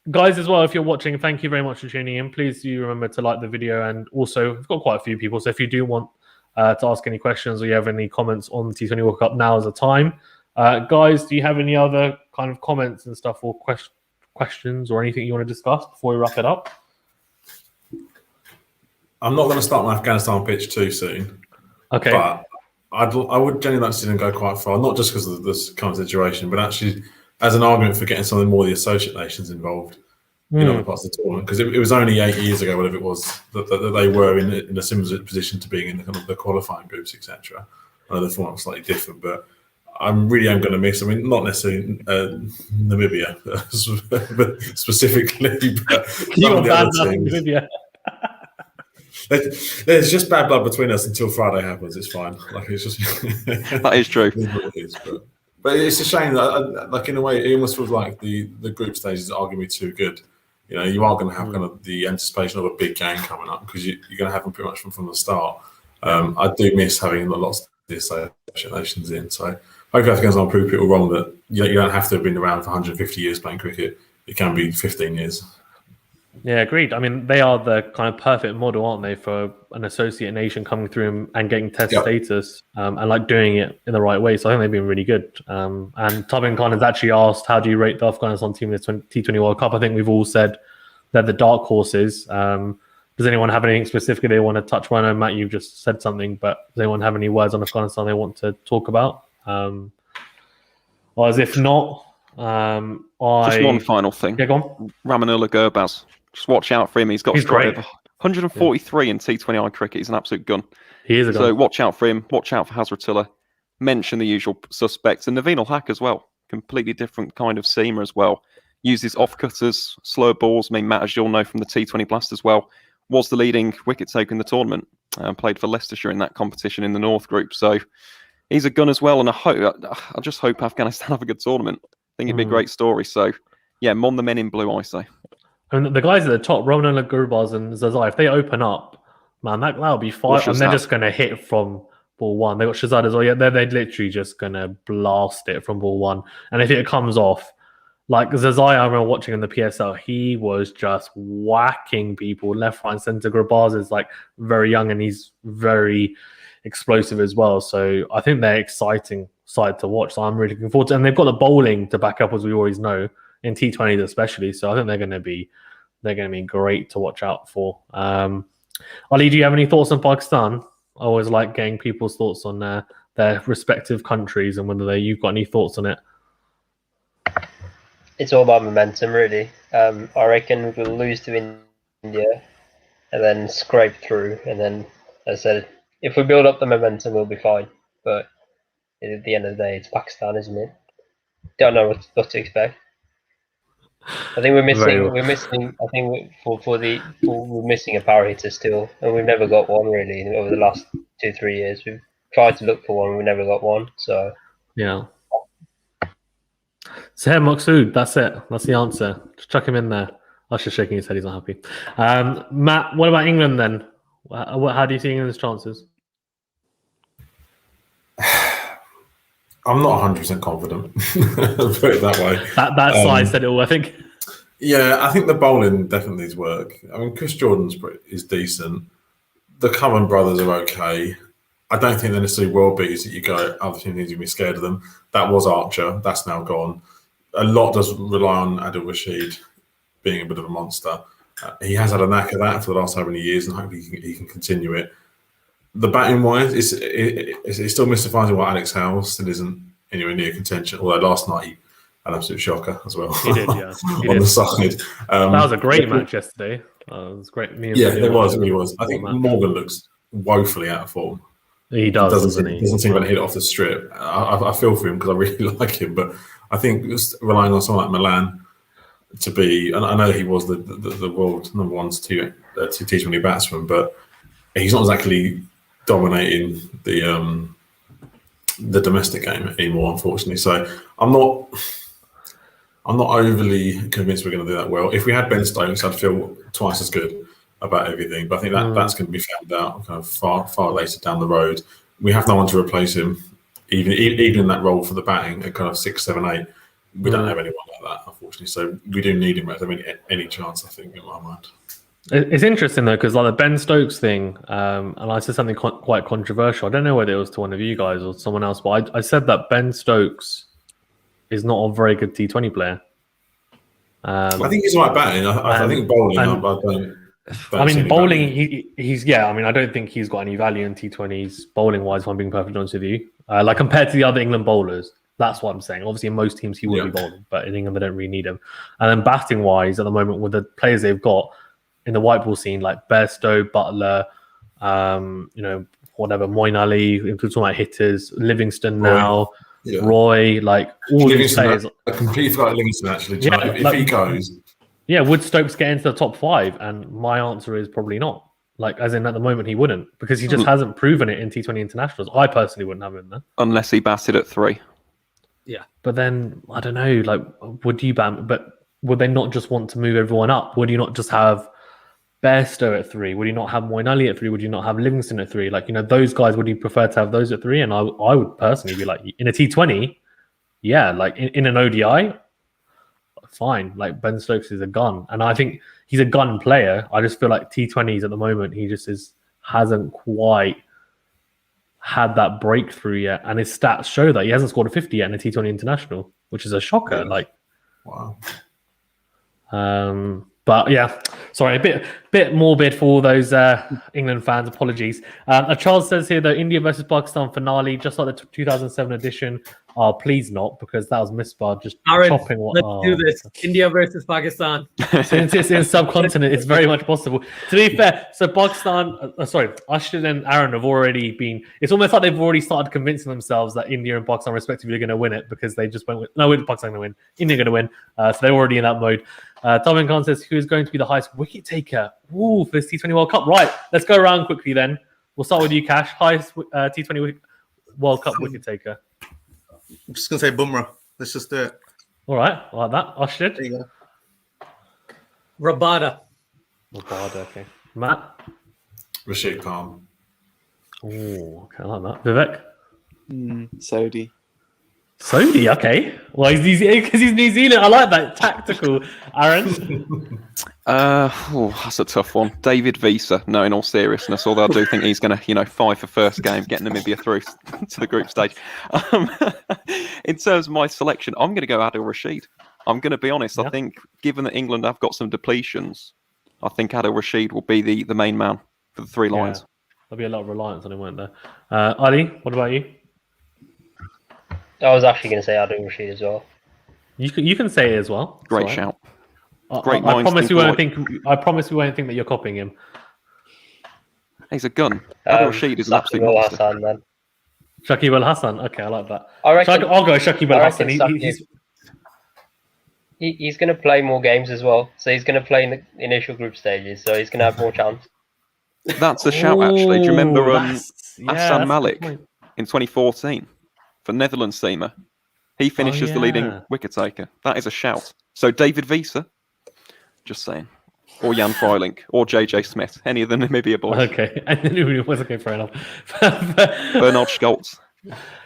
Guys, as well, if you're watching, thank you very much for tuning in. Please do remember to like the video, and also we've got quite a few people. So if you do want to ask any questions or you have any comments on the T20 World Cup, now is the time. Guys, do you have any other kind of comments and stuff or questions or anything you want to discuss before we wrap it up? I'm not going to start my Afghanistan pitch too soon. Okay. But I would genuinely like to see them go quite far, not just because of this current situation, but actually as an argument for getting something more of the associate nations involved in other parts of the tournament. Because it was only 8 years ago, whatever it was, that they were in a similar position to being in the kind of the qualifying groups, etc. I know the format was slightly different, but I really am going to miss. I mean, not necessarily Namibia, but specifically, but some of the other teams. Namibia. There's just bad blood between us until Friday happens. It's fine. Like it's just that is true. But it's a shame that, like in a way, it almost feels like the group stages are arguably too good. You know, you are going to have kind of the anticipation of a big game coming up because you're going to have them pretty much from the start. I do miss having lots of the association nations in. So hopefully Afghanistan will prove people wrong that you don't have to have been around for 150 years playing cricket. It can be 15 years. Yeah, agreed. I mean, they are the kind of perfect model, aren't they, for an associate nation coming through and getting test status and like doing it in the right way. So I think they've been really good. And Tubin Khan has actually asked, how do you rate the Afghanistan team in the T20 World Cup? I think we've all said they're the dark horses. Does anyone have anything specifically they want to touch on? I know, Matt, you've just said something, but does anyone have any words on Afghanistan they want to talk about? Or as if not, just one final thing. Yeah, go on. Ramanullah Gurbaz. Just watch out for him. He's great. 143 in T20I cricket. He's an absolute gun. He is a gun. So watch out for him. Watch out for Hazratullah. Mention the usual suspects. And Naveen Ul-Haq as well. Completely different kind of seamer as well. Uses off-cutters, slow balls. I mean, Matt, as you'll know from the T20 Blast as well, was the leading wicket taker in the tournament. Played for Leicestershire in that competition in the North Group. So he's a gun as well. And I just hope Afghanistan have a good tournament. I think it'd be a great story. So, yeah, mon the men in blue, I say. I mean, the guys at the top, Ramanullah Gurbaz and Zazai, if they open up, man, that'll be fine. And they're just going to hit from ball one. They got Shazad as well. Yeah, they're literally just going to blast it from ball one. And if it comes off, like Zazai, I remember watching in the PSL, he was just whacking people left, right, and centre. Gurbaz is like very young and he's very explosive as well. So I think they're exciting side to watch. So I'm really looking forward to it. And they've got the bowling to back up, as we always know, in T20s especially. So I think they're going to be great to watch out for. Ali, do you have any thoughts on Pakistan? I always like getting people's thoughts on their respective countries and whether you've got any thoughts on it. It's all about momentum, really. I reckon we'll lose to India and then scrape through. And then, as I said, if we build up the momentum, we'll be fine. But at the end of the day, it's Pakistan, isn't it? Don't know what to expect. I think we're missing. I think we're missing a power hitter still, and we've never got one really over the last 2-3 years. We've tried to look for one, we never got one. So yeah. Seher Maqsood, that's it. That's the answer. Just chuck him in there. Usher's shaking his head. He's not happy. Matt, what about England then? How do you see England's chances? I'm not 100% confident. Put it that way. That side said it all, I think. Yeah, I think the bowling definitely needs work. I mean, Chris Jordan is decent. The Cullen brothers are okay. I don't think they're necessarily world beaters that you go, other teams need to be scared of them. That was Archer. That's now gone. A lot does rely on Adil Rashid being a bit of a monster. He has had a knack of that for the last so many years, and hopefully he can continue it. The batting wise, it still mystifies me why Alex Howes still isn't anywhere near contention. Although last night he had an absolute shocker as well. He did, yeah. On the side. That was a great match yesterday. It was great. Yeah, it really was. I think Morgan looks woefully out of form. He does, doesn't he? Doesn't seem to hit it off the strip. I feel for him because I really like him, but I think relying on someone like Milan to be, and I know he was the world number one T20 batsman, but he's not exactly dominating the domestic game anymore, unfortunately. So I'm not overly convinced we're going to do that well. If we had Ben Stokes, I'd feel twice as good about everything. But I think that's going to be found out kind of far later down the road. We have no one to replace him, even in that role for the batting at kind of 6, 7, 8. We don't have anyone like that, unfortunately. So we do need him at any chance, I think, in my mind. It's interesting though, because like the Ben Stokes thing, and I said something quite controversial. I don't know whether it was to one of you guys or someone else, but I said that Ben Stokes is not a very good T20 player. I think he's right batting. I think bowling. I mean, bowling. He's I mean, I don't think he's got any value in T20s bowling wise. If I'm being perfectly honest with you, like compared to the other England bowlers, that's what I'm saying. Obviously, in most teams he would be bowling, but in England they don't really need him. And then batting wise, at the moment with the players they've got in the white ball scene, like Bairstow, Butler, whatever, Moeen Ali, if we're talking about hitters, Livingston now. Yeah. Roy, like all these players. I completely forgot Livingston actually. If he goes, would Stokes get into the top 5? And my answer is probably not. Like, as in at the moment he wouldn't, because he just hasn't proven it in T20 internationals. I personally wouldn't have him there unless he batted at 3. Yeah, but then I don't know. Like, would you ban? But would they not just want to move everyone up? Would you not just have Bairstow at 3? Would you not have Moeen Ali at 3? Would you not have Livingston at 3? Like, those guys, would you prefer to have those at 3? And I would personally be like, in a T20, like in an ODI, fine. Like, Ben Stokes is a gun. And I think he's a gun player. I just feel like T20s at the moment, he just hasn't quite had that breakthrough yet. And his stats show that he hasn't scored a 50 yet in a T20 international, which is a shocker. Like, wow. But yeah, sorry, a bit morbid for all those England fans. Apologies. Charles says here though, India versus Pakistan finale, just like the 2007 edition. Oh, please not, because that was misbar. Just chopping. Let's do this. India versus Pakistan. Since it's in subcontinent, it's very much possible. To be fair, so Pakistan, Ashton and Aaron have already been. It's almost like they've already started convincing themselves that India and Pakistan respectively are going to win it, because they just went with Pakistan going to win, India going to win. So they're already in that mode. Tobin Khan says, who is going to be the highest wicket taker? For this T20 World Cup. Right, let's go around quickly then. We'll start with you, Cash. Highest T20 World Cup wicket taker. I'm just going to say Bumrah. Let's just do it. All right, I like that. Ashton? There you go. Rabada, okay. Matt? Rashid Khan. Oh, okay, I like that. Vivek? Sodhi. Sodhi, okay. Well, because he's New Zealand. I like that. Tactical. Aaron? That's a tough one. David Visa. No, in all seriousness, although I do think he's going to, five for first game, getting Namibia through to the group stage. In terms of my selection, I'm going to go Adil Rashid. I'm going to be honest. Yeah. I think, given that England have got some depletions, I think Adil Rashid will be the main man for the Three Lions. There'll be a lot of reliance on him, won't there? Ali, what about you? I was actually going to say Adil Rashid as well. You can say it as well. Great shout. Great I promise we won't think. I promise we won't think that you're copying him. He's a gun. Adil Rashid is an absolute monster. Hassan, then. Shakib Al Hassan. Okay, I like that. I reckon, I'll go Shakib Al Hassan. He's going to play more games as well. So he's going to play in the initial group stages. So he's going to have more chance. That's a shout, actually. Do you remember Hassan Malik in 2014 for Netherlands seamer? He finished as the leading wicket taker. That is a shout. So David Visa, just saying, or Jan Freiling, or JJ Smith, any of the Namibia boys. Okay, and then it was okay, fair enough. Bernard Scholz.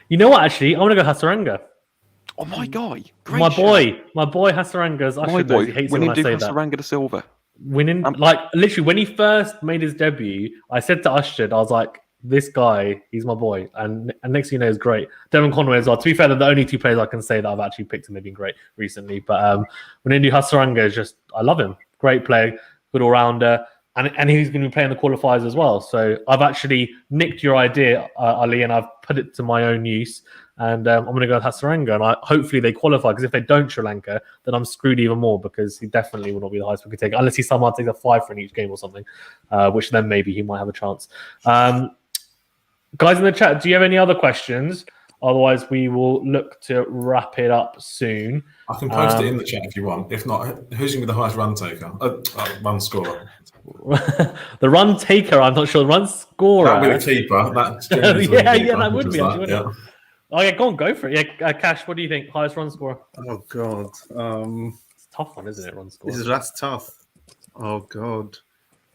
You know what? Actually, I want to go Hasaranga. Oh my guy, great my shout. boy Hasaranga's. My boy, he hates when it he when did I say Hasaranga to Silva. Winning, literally, when he first made his debut, I said to Ashton, I was like, this guy, he's my boy. And next thing you know, is great. Devon Conway as well. To be fair, they're the only two players I can say that I've actually picked and they've been great recently. But when Indu Hasaranga is just, I love him. Great player, good all-rounder. and he's going to be playing the qualifiers as well. So I've actually nicked your idea, Ali, and I've put it to my own use. And I'm going to go with Hasaranga, and hopefully they qualify. Because if they don't Sri Lanka, then I'm screwed even more because he definitely will not be the highest wicket taker unless he somehow takes a 5 for in each game or something, which then maybe he might have a chance. Guys in the chat, do you have any other questions? Otherwise, we will look to wrap it up soon. I can post it in the chat if you want. If not, who's going to be the highest run taker? Run scorer. The run taker, I'm not sure. The run scorer. That would be the keeper. That's yeah, that would be. Yeah. Oh yeah, go on for it. Yeah, Cash, what do you think? Highest run scorer? Oh God, it's a tough one, isn't it? Run scorer. That's tough. Oh God.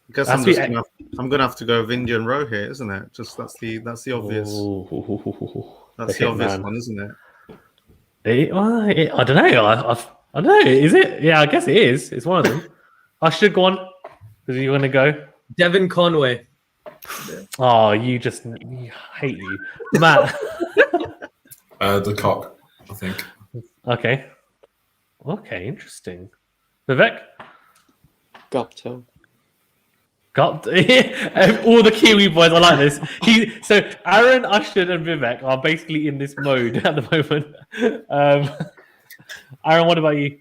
I guess I'm gonna have to go with Indian row here, isn't it? Just that's the obvious. That's the obvious one, isn't it? I don't know. I don't know. Is it? Yeah, I guess it is. It's one of them. I should go on. Because you're gonna go. Devin Conway. Oh, you hate you, Matt. The cock, I think. Okay, interesting. Vivek? Guptill. All the Kiwi boys, I like this. So Aaron, Ashton, and Vivek are basically in this mode at the moment. Aaron, what about you?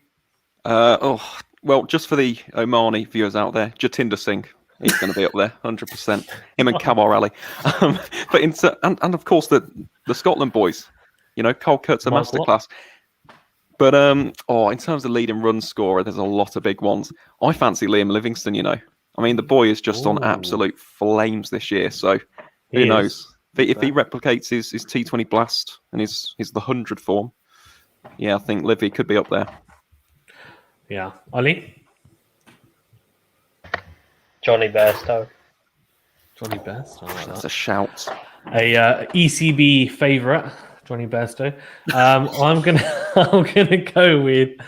Well, just for the Omani viewers out there, Jatinder Singh. He's going to be up there, 100%. Him and Kamar Ali. But and of course the Scotland boys. Cole Kurt's a masterclass. But in terms of leading run scorer, there's a lot of big ones. I fancy Liam Livingston. I mean, the boy is just on absolute flames this year. So who knows if he replicates his T20 blast and his the 100 form? Yeah, I think Livy could be up there. Yeah, Ali. Johnny Bairstow. Johnny Bairstow. That's a shout. A ECB favourite, Johnny Bairstow. I'm gonna go with.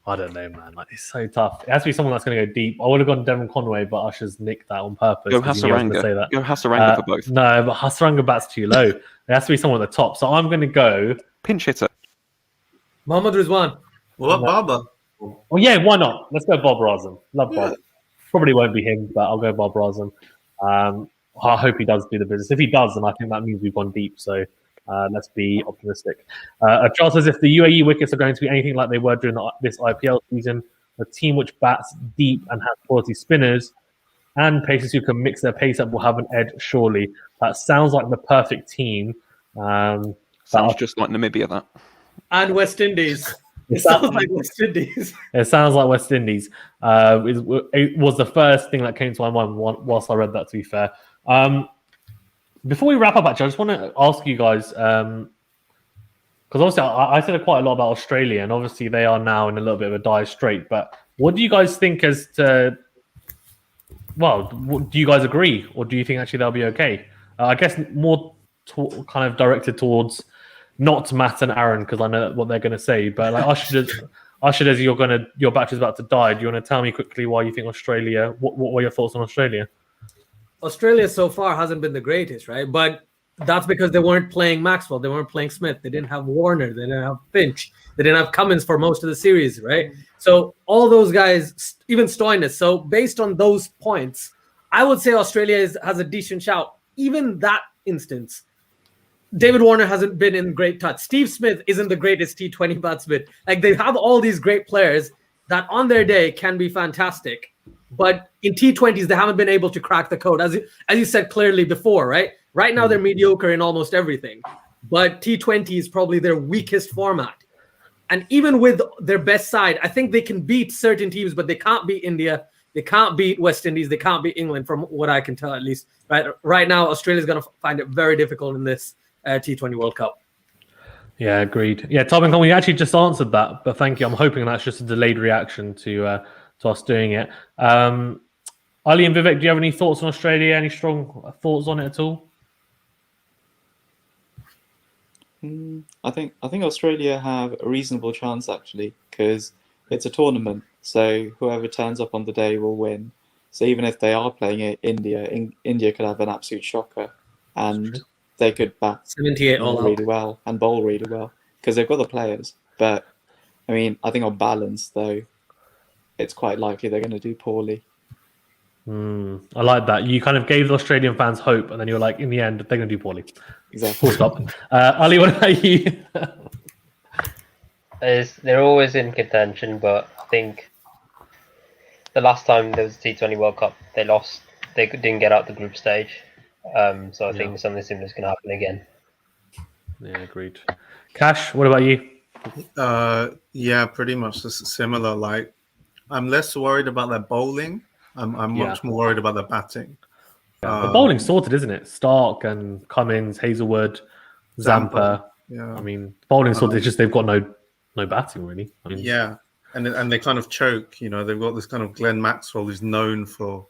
I don't know, man. It's so tough. It has to be someone that's going to go deep. I would have gone Devon Conway, but Usher's nicked that on purpose. Go Hasaranga. Go Hasaranga for both. No, but Hasaranga bats too low. It has to be someone at the top. So I'm going to go pinch hitter. Mohammad Rizwan. What, Baba? Oh yeah, why not? Let's go Bob Razum. Love Bob. Probably won't be him, but I'll go Bob Razum. I hope he does do the business. If he does, then I think that means we've gone deep. So let's be optimistic. Charles says if the UAE wickets are going to be anything like they were during this IPL season, a team which bats deep and has quality spinners and pacers who can mix their pace up will have an edge, surely. That sounds like the perfect team. Sounds just like Namibia, that. And West Indies. It sounds like West Indies. It sounds like West Indies. It was the first thing that came to my mind whilst I read that, to be fair. Before we wrap up, actually, I just want to ask you guys, because obviously I said quite a lot about Australia, and obviously they are now in a little bit of a dire strait, but what do you guys think as to, well, do you guys agree, or do you think actually they'll be okay? I guess more kind of directed towards not Matt and Aaron, because I know what they're going to say, but like Usher, as your battery's about to die, do you want to tell me quickly why you think Australia, what were your thoughts on Australia? Australia so far hasn't been the greatest, right? But that's because they weren't playing Maxwell. They weren't playing Smith. They didn't have Warner. They didn't have Finch. They didn't have Cummins for most of the series, right? So all those guys, even Stoinis. So based on those points, I would say Australia has a decent shout. Even that instance, David Warner hasn't been in great touch. Steve Smith isn't the greatest T20 batsman. Like, they have all these great players that on their day can be fantastic. But in T20s, they haven't been able to crack the code. As you said clearly before, right? Right now, they're mediocre in almost everything. But T20 is probably their weakest format. And even with their best side, I think they can beat certain teams, but they can't beat India. They can't beat West Indies. They can't beat England, from what I can tell, at least. Right now, Australia's going to find it very difficult in this T20 World Cup. Yeah, agreed. Yeah, Tom and Con, we actually just answered that, but thank you. I'm hoping that's just a delayed reaction to us doing it. Ali and Vivek, do you have any thoughts on Australia? Any strong thoughts on it at all? I think Australia have a reasonable chance, actually, because it's a tournament. So whoever turns up on the day will win. So even if they are playing it, India could have an absolute shocker, and they could bat 78 all really well and bowl really well because they've got the players. But I mean, I think on balance, though, it's quite likely they're going to do poorly. I like that. You kind of gave the Australian fans hope, and then you were like, in the end, they're going to do poorly. Exactly. Full stop. Ali, what about you? They're always in contention, but I think the last time there was a T20 World Cup, they lost. They didn't get out the group stage. So I think something similar is going to happen again. Yeah, agreed. Cash, what about you? Yeah, pretty much similar. Like, I'm less worried about their bowling. I'm much more worried about their batting. Yeah, the bowling's sorted, isn't it? Stark and Cummins, Hazelwood, Zampa. Yeah. I mean, bowling's sorted. It's just they've got no batting really. I mean, yeah, and they kind of choke. You know, they've got this kind of Glenn Maxwell who's known for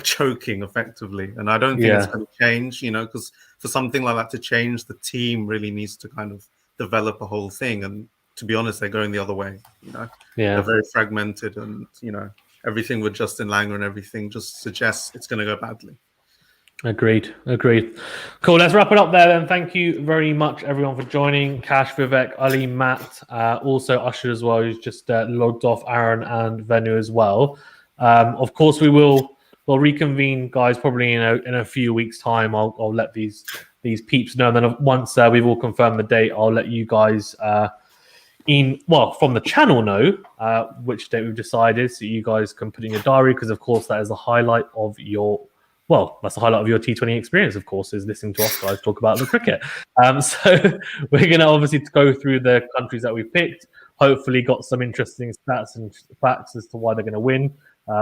choking effectively, and I don't think it's going to change. You know, because for something like that to change, the team really needs to kind of develop a whole thing. And to be honest, they're going the other way. You know, they're very fragmented, and you know, everything with Justin Langer and everything just suggests it's going to go badly. Agreed. Cool. Let's wrap it up there then. Thank you very much, everyone, for joining. Cash, Vivek, Ali, Matt, also Usher as well, who's just logged off, Aaron and Venu as well. Of course, we'll reconvene, guys, probably in a few weeks' time. I'll let these peeps know, and then once we've all confirmed the date, I'll let you guys from the channel know which date we've decided, so you guys can put in your diary, because of course that is the highlight of your that's the highlight of your T20 experience, of course, is listening to us guys talk about the cricket. So we're going to obviously go through the countries that we've picked, hopefully got some interesting stats and facts as to why they're going to win,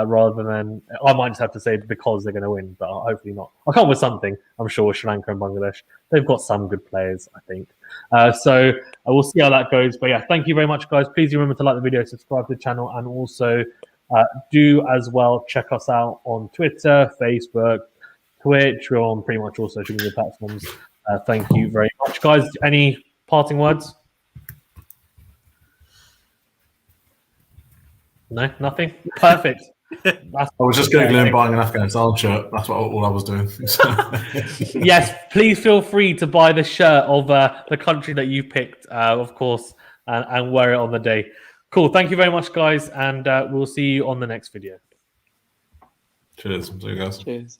rather than, I might just have to say because they're going to win, but hopefully not. I'll come up with something, I'm sure, with Sri Lanka and Bangladesh. They've got some good players, I think. So we'll see how that goes. But yeah, thank you very much, guys. Please remember to like the video, subscribe to the channel, and also do as well check us out on Twitter, Facebook, Twitch. We're on pretty much all social media platforms. Thank you very much, guys. Any parting words? No, nothing. Perfect. I was just googling and buying an Afghanistan shirt. That's all I was doing. Yes, please feel free to buy the shirt of the country that you picked, of course, and wear it on the day. Cool. Thank you very much, guys, and we'll see you on the next video. Cheers. See you guys. Cheers.